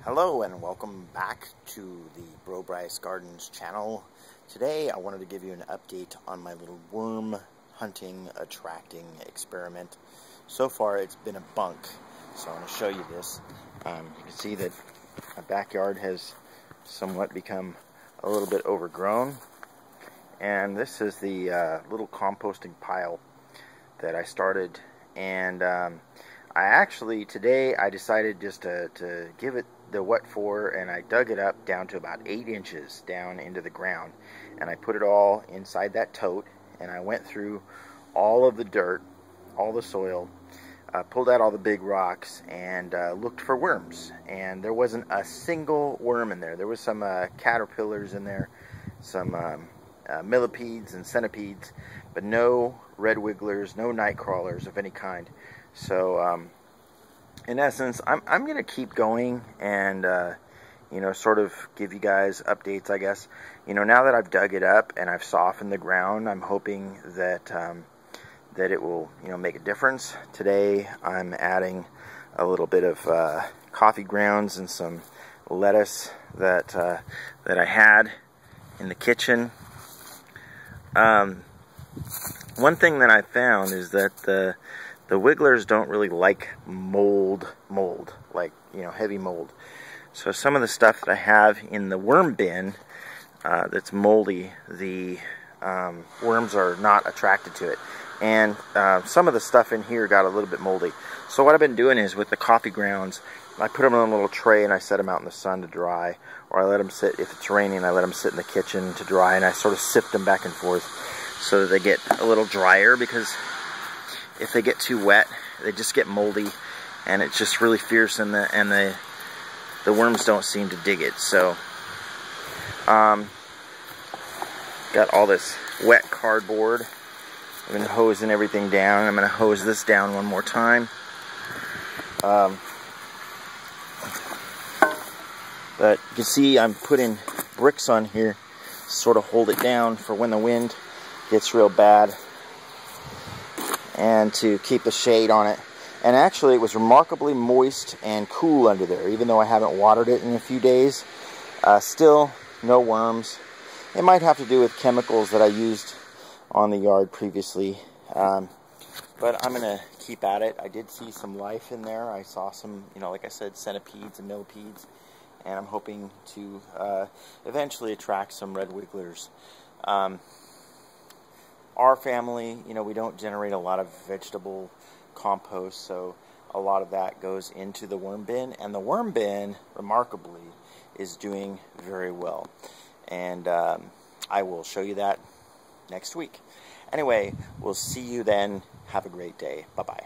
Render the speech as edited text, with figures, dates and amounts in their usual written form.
Hello and welcome back to the BroBryceGardens channel. Today I wanted to give you an update on my little worm hunting attracting experiment. So far it's been a bunk, so I want to show you this. You can see that my backyard has somewhat become a little bit overgrown, and this is the little composting pile that I started, and today I decided just to give it the what for, and I dug it up down to about 8 inches down into the ground, and I put it all inside that tote, and I went through all of the dirt, all the soil, pulled out all the big rocks, and looked for worms, and there wasn't a single worm in there. There was some caterpillars in there, some millipedes and centipedes, but no red wigglers, no night crawlers of any kind. So in essence, I'm going to keep going and, sort of give you guys updates, I guess. Now that I've dug it up and I've softened the ground, I'm hoping that that it will, make a difference. Today, I'm adding a little bit of coffee grounds and some lettuce that I had in the kitchen. One thing that I found is that the wigglers don't really like mold, like, heavy mold. So some of the stuff that I have in the worm bin that's moldy, the worms are not attracted to it. And some of the stuff in here got a little bit moldy. So what I've been doing is with the coffee grounds, I put them in a little tray and I set them out in the sun to dry. Or I let them sit, if it's raining, I let them sit in the kitchen to dry, and I sort of sift them back and forth so that they get a little drier, because if they get too wet, they just get moldy, and it's just really fierce, and the worms don't seem to dig it. So, got all this wet cardboard. I've been hosing everything down. I'm going to hose this down one more time. But you can see I'm putting bricks on here to sort of hold it down for when the wind gets real bad, and to keep the shade on it. And actually it was remarkably moist and cool under there, even though I haven't watered it in a few days. Still no worms. It might have to do with chemicals that I used on the yard previously, but I'm gonna keep at it. I did see some life in there. I saw some, like I said, centipedes and millipedes, and I'm hoping to eventually attract some red wigglers. Our family, we don't generate a lot of vegetable compost, so a lot of that goes into the worm bin, and the worm bin, remarkably, is doing very well. And I will show you that next week. Anyway, we'll see you then. Have a great day. Bye-bye.